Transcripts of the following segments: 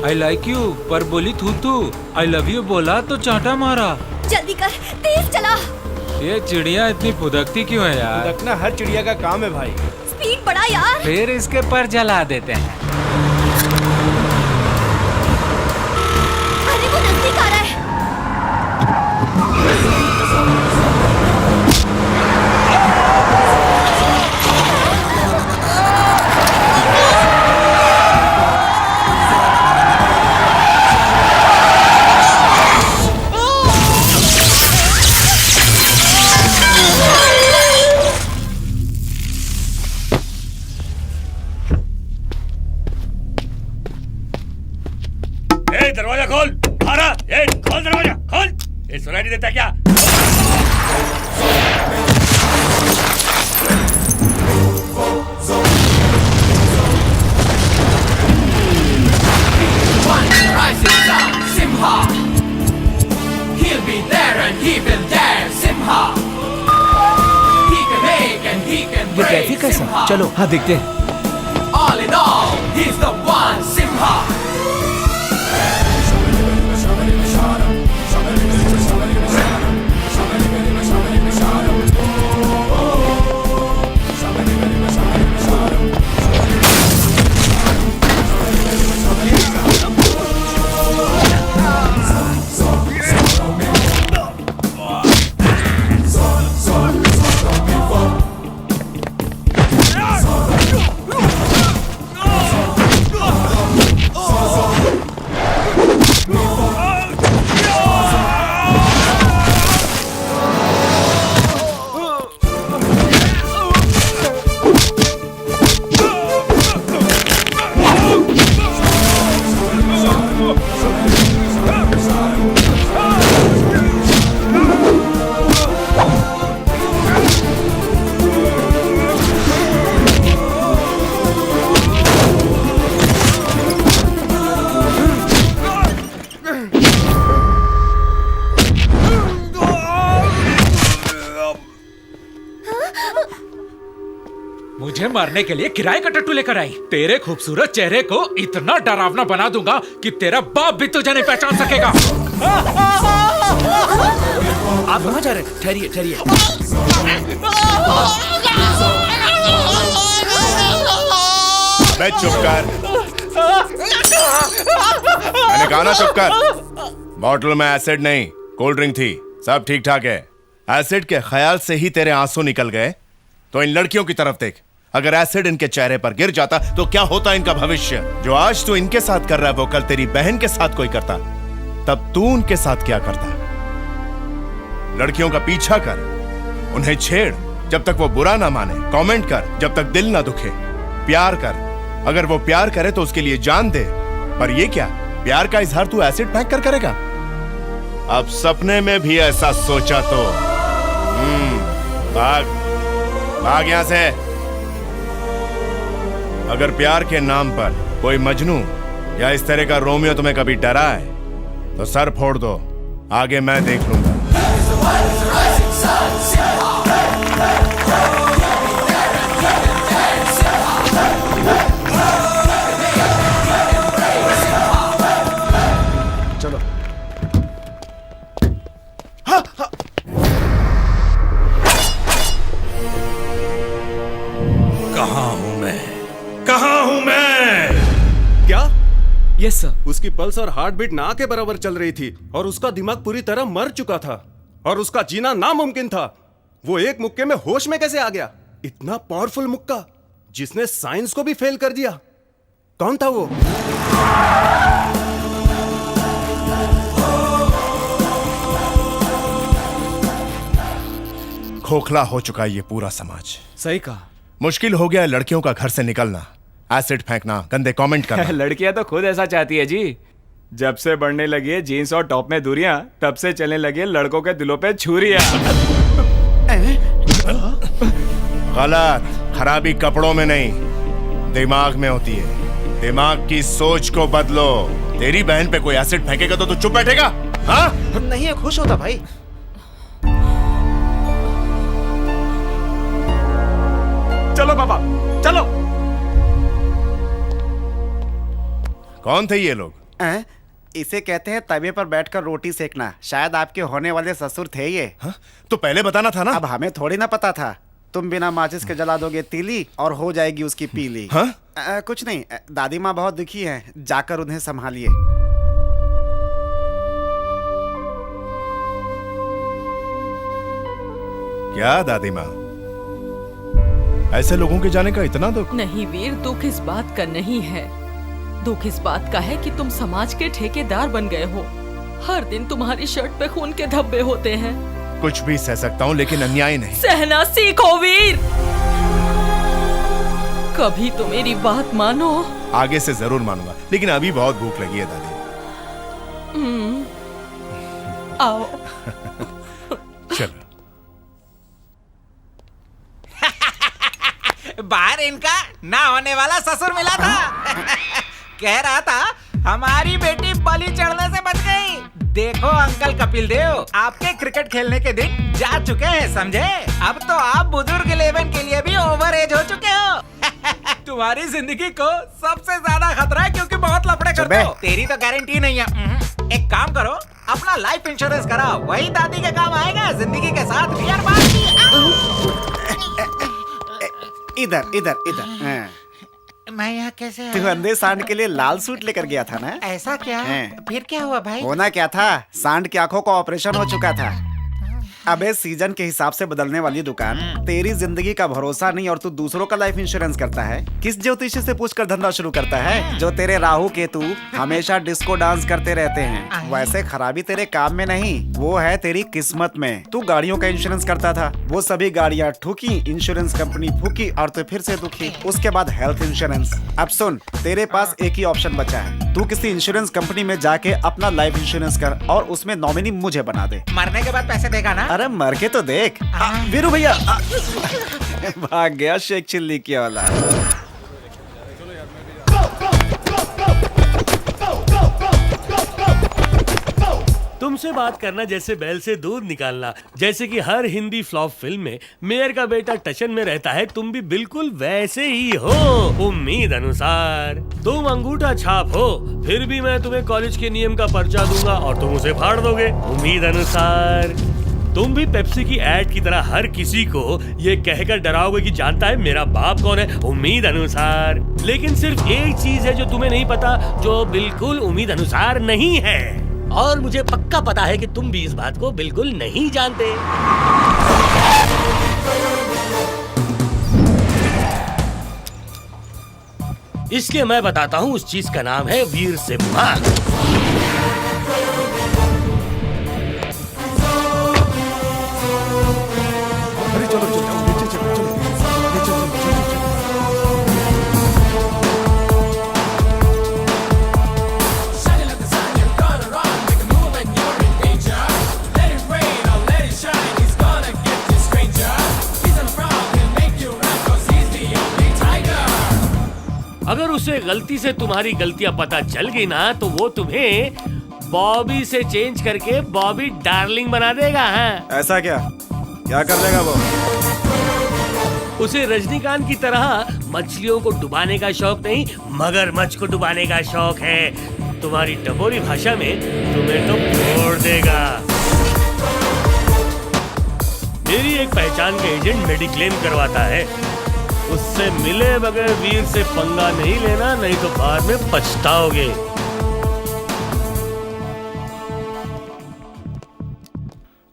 I like you पर बोली थू थू। आई लव यू बोला तो चांटा मारा। जल्दी कर, तेज चला। ये चिड़िया इतनी फुदकती क्यों है यार? फुदकना हर चिड़िया का काम है भाई। स्पीड बढ़ा यार। फिर इसके पर जला देते हैं। अरे वो नजदीक आ रहा है। दरवाजा खोल। मारा, खोल दरवाजा, खोल। ये सुनाई नहीं देता क्या? One rising sun, Simha. He'll be there and he will dare, Simha. He can make and he can break, traffic कैसा? Simha. चलो हाँ देखते हैं। All in all, he's the one, Simha. मुझे मारने के लिए किराए का टट्टू लेकर आई। तेरे खूबसूरत चेहरे को इतना डरावना बना दूंगा कि तेरा बाप भी तुझे नहीं पहचान सकेगा। आप कहाँ जा रहे हैं? ठहरिए ठहरिए। मैं चुप कर। मैंने कहा ना चुप कर। बॉटल में एसिड नहीं, कोल्ड ड्रिंक थी। सब ठीक ठाक है। एसिड के ख्याल से ही तेरे आंसू निकल गए तो इन लड़कियों की तरफ देख। अगर एसिड इनके चेहरे पर गिर जाता तो क्या होता इनका भविष्य? जो आज तू इनके साथ कर रहा है वो कल तेरी बहन के साथ कोई करता, तब तू उनके साथ क्या करता? लड़कियों का पीछा कर, उन्हें छेड़ जब तक वो बुरा ना माने, कमेंट कर जब तक दिल ना दुखे, प्यार कर अगर वो प्यार करे तो उसके लिए जान दे। पर ये क्या, प्यार का इजहार तू एसिड फेंक कर करेगा? अब सपने में भी ऐसा सोचा तो भाग भाग यहां से। अगर प्यार के नाम पर कोई मजनू या इस तरह का रोमियो तुम्हें कभी डरा है तो सर फोड़ दो, आगे मैं देख लूंगा। चलो। कहाँ हूँ मैं? क्या? Yes sir. उसकी पल्स और हार्ट बीट ना के बराबर चल रही थी और उसका दिमाग पूरी तरह मर चुका था और उसका जीना नामुमकिन था। वो एक मुक्के में होश में कैसे आ गया? इतना पावरफुल मुक्का जिसने साइंस को भी फेल कर दिया। कौन था वो? खोखला हो चुका है ये पूरा समाज। सही कहा। मुश्किल हो गया है लड़कियों का घर से निकलना, एसिड फेंकना, गंदे कमेंट करना। लड़कियां तो खुद ऐसा चाहती है जी। जब से बढ़ने लगी है जीन्स और टॉप में दूरियां, तब से चलने लगी है लड़कों के दिलों पे छुरियां। गलत। खराबी कपड़ों में नहीं, दिमाग में होती है। दिमाग की सोच को बदलो। तेरी बहन पे कोई एसिड फेंकेगा तो तू चुप बैठेगा? हाँ? नहीं है, खुश होता भाई। चलो पापा चलो। कौन थे ये लोग? इसे कहते हैं तवे पर बैठकर रोटी सेकना। शायद आपके होने वाले ससुर थे ये। हाँ? तो पहले बताना था ना। अब हमें थोड़ी ना पता था। तुम बिना माचिस के जला दोगे तीली और हो जाएगी उसकी पीली। हाँ? कुछ नहीं, दादी माँ बहुत दुखी हैं, जाकर उन्हें संभालिए। क्या दादी माँ, ऐसे लोगों के जाने का इतना दुख? नहीं वीर, दुख इस बात का नहीं है। दुख इस बात का है कि तुम समाज के ठेकेदार बन गए हो। हर दिन तुम्हारी शर्ट पे खून के धब्बे होते हैं। कुछ भी सह सकता हूँ लेकिन अन्याय नहीं। सहना सीखो वीर। कभी तो मेरी बात मानो। आगे से जरूर मानूंगा, लेकिन अभी बहुत भूख लगी है दादी। आओ। चलो। बाहर इनका ना होने वाला ससुर मिला था। कह रहा था हमारी बेटी बलि चढ़ने से बच गई। देखो अंकल कपिल देव, आपके क्रिकेट खेलने के दिन जा चुके हैं, समझे? अब तो आप बुजुर्ग 11 के लिए भी ओवर एज हो चुके हो। तुम्हारी जिंदगी को सबसे ज्यादा खतरा है क्योंकि बहुत लफड़े करते हो। तेरी तो गारंटी नहीं है। एक काम करो, अपना लाइफ इंश्योरेंस कराओ, वही दादी के काम आएगा। जिंदगी के साथ बियर बात। इधर इधर इधर। मैं यहाँ कैसे आया? तू अंधे सांड के लिए लाल सूट लेकर गया था ना? ऐसा क्या? फिर क्या हुआ भाई? होना क्या था, सांड की आंखों का ऑपरेशन हो चुका था। अबे सीजन के हिसाब से बदलने वाली दुकान, तेरी जिंदगी का भरोसा नहीं और तू दूसरों का लाइफ इंश्योरेंस करता है। किस ज्योतिषी से पूछकर धंधा शुरू करता है? जो तेरे राहु केतु हमेशा डिस्को डांस करते रहते हैं। वैसे खराबी तेरे काम में नहीं, वो है तेरी किस्मत में। तू गाड़ियों का इंश्योरेंस करता था, वो सभी गाड़ियाँ ठुकी, इंश्योरेंस कंपनी फूकी और तू फिर से दुखी। उसके बाद हेल्थ इंश्योरेंस। अब सुन, तेरे पास एक ही ऑप्शन बचा है। तू किसी इंश्योरेंस कंपनी में जाके अपना लाइफ इंश्योरेंस कर और उसमें नॉमिनी मुझे बना दे। मरने के बाद पैसे देगा ना? अरे मर के तो देख। वीरू भैया भाग गया शेख चिल्ली की औलाद। तुमसे बात करना जैसे बैल से दूध निकालना। जैसे कि हर हिंदी फ्लॉप फिल्म में मेयर का बेटा टशन में रहता है, तुम भी बिल्कुल वैसे ही हो। उम्मीद अनुसार तुम अंगूठा छाप हो, फिर भी मैं तुम्हें कॉलेज के नियम का पर्चा दूंगा और तुम उसे फाड़ दोगे। उम्मीद अनुसार तुम भी पेप्सी की एड की तरह हर किसी को ये कहकर डराओगे कि जानता है मेरा बाप कौन है। उम्मीद अनुसार। लेकिन सिर्फ एक चीज है जो तुम्हें नहीं पता, जो बिल्कुल उम्मीद अनुसार नहीं है, और मुझे पक्का पता है कि तुम भी इस बात को बिल्कुल नहीं जानते। इसलिए मैं बताता हूँ, उस चीज का नाम है वीर सिम्हा। अगर उसे गलती से तुम्हारी गलतियां पता चल गई ना, तो वो तुम्हें बॉबी से चेंज करके बॉबी डार्लिंग बना देगा। हाँ? ऐसा क्या कर देगा वो? उसे रजनीकांत की तरह मछलियों को डुबाने का शौक नहीं, मगरमच्छ को डुबाने का शौक है। तुम्हारी टपोरी भाषा में तुम्हें तो फोड़ देगा। मेरी एक पहचान का एजेंट मेडिक्लेम करवाता है, उससे मिले बगैर वीर से पंगा नहीं लेना, नहीं तो बाद में पछताओगे।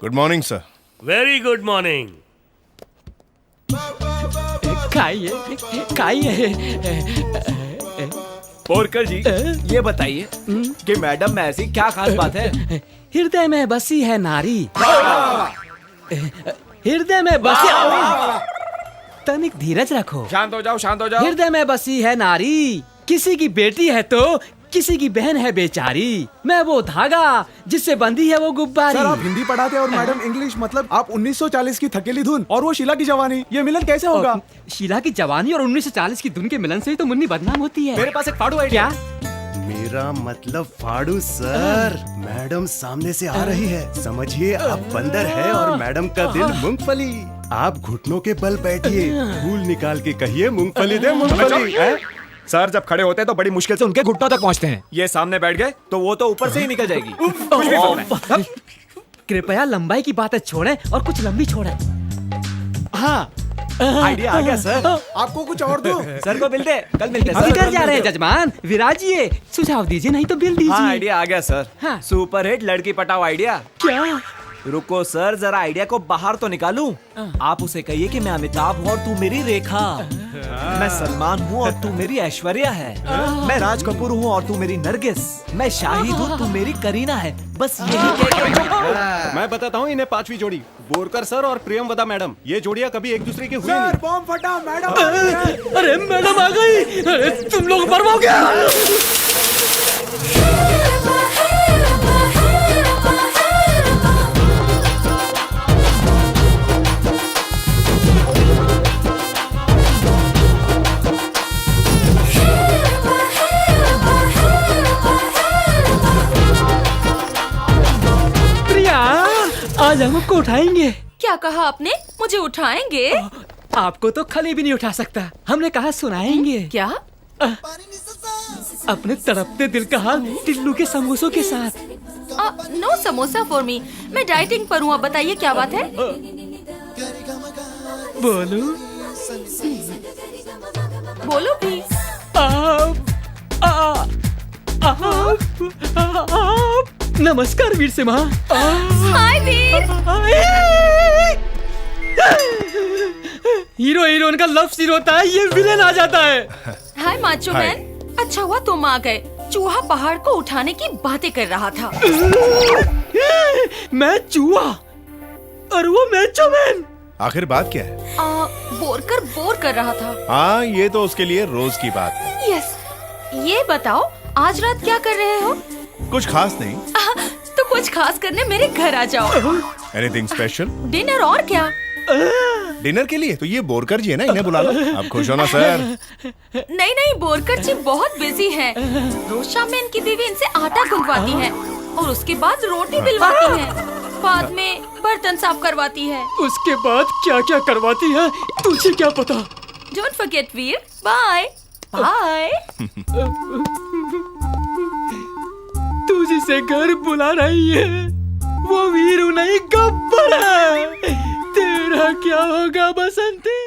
Good morning sir. Very good morning. Porkar ji, ये बताइए कि मैडम में ऐसी क्या खास बात है? हृदय में बसी है नारी। हृदय में बसी। तनिक धीरज रखो। शांत हो जाओ, शांत हो जाओ। हृदय में बसी है नारी, किसी की बेटी है तो किसी की बहन है बेचारी। मैं वो धागा जिससे बंधी है वो गुब्बारी। सर, आप हिंदी पढ़ाते और मैडम इंग्लिश, मतलब आप 1940 की थकेली धुन और वो शीला की जवानी, ये मिलन कैसे होगा? शीला की जवानी और 1940 की धुन के मिलन से ही तो मुन्नी बदनाम होती है। मेरे पास एक फाड़ू आइडिया। क्या? मेरा मतलब फाड़ू सर। मैडम सामने से आ रही है, समझिए आप बंदर है और मैडम का दिल मूंगफली। आप घुटनों के बल बैठिए, फूल निकाल के कहिए मूंगफली दे मूंगफली। सर जब खड़े होते हैं तो बड़ी मुश्किल से उनके घुटनों तक पहुंचते हैं। ये सामने बैठ गए तो वो तो ऊपर से ही निकल जाएगी। कुछ भी बोलना है। कृपया लंबाई की बातें छोड़ें और कुछ लंबी छोड़ें। हाँ आइडिया आ गया सर। आपको कुछ और दो। सर को बिल दे, कल मिलते हैं अभी सर। कर जा रहे हैं जजमान, विराजिए, सुझाव दीजिए नहीं तो बिल दीजिए। हाँ आइडिया आ गया सर। हाँ। सुपर हिट लड़की पटाओ आइडिया। क्या? रुको सर जरा आइडिया को बाहर तो निकालूं। आप उसे कहिए कि मैं अमिताभ हूँ और तू मेरी रेखा। मैं सलमान हूँ और तू मेरी ऐश्वर्या है। मैं राज कपूर हूँ और तू मेरी नरगिस। मैं शाहिद हूँ तू मेरी करीना है। बस यही कह मैं बताता हूँ इन्हें पांचवी जोड़ी, बोरकर सर और प्रियमवदा मैडम। ये जोड़ियां कभी एक दूसरे की हुई सर नहीं। बॉम्ब फटा, मैडम। अरे मैडम आ गई। अरे तुम लोग बर्बाद हो गया। आज हम आपको उठाएंगे। क्या कहा आपने? मुझे उठाएंगे? आपको तो खली भी नहीं उठा सकता। हमने कहा सुनाएंगे। क्या? अपने तड़पते दिल का हाल टिल्लू के समोसों के साथ। No samosa for me. मैं डाइटिंग पर हूँ। बताइए क्या बात है? बोलो बोलो भी। नमस्कार वीर सिम्हा। हाय वीर। हीरो हीरोइन का लव सीन होता है, ये विलेन आ जाता है। हाय माचो मैन। अच्छा हुआ तुम आ गए। चूहा पहाड़ को उठाने की बातें कर रहा था। मैं चूहा और वो मैचो मैन। आखिर बात क्या है? बोर कर रहा था। हाँ ये तो उसके लिए रोज की बात है। यस। ये बताओ आज रात क्या कर रहे हो? कुछ खास नहीं। तो कुछ खास करने मेरे घर आ जाओ। Anything special? डिनर और क्या? डिनर के लिए तो ये बोरकर जी है ना, इन्हें बुला लो। आप खुश हो ना सर? नहीं बोरकर जी बहुत बिजी हैं। रोज शाम में इनकी बीवी इनसे आटा गुंदवाती है और उसके बाद रोटी बिलवाती है। बाद में बर्तन साफ करवाती है। उसके बाद क्या क्या करवाती है तुझे क्या पता? Don't forget Veer. Bye bye. तू जिसे घर बुला रही है वो वीरू नहीं गब्बर है। तेरा क्या होगा बसंती?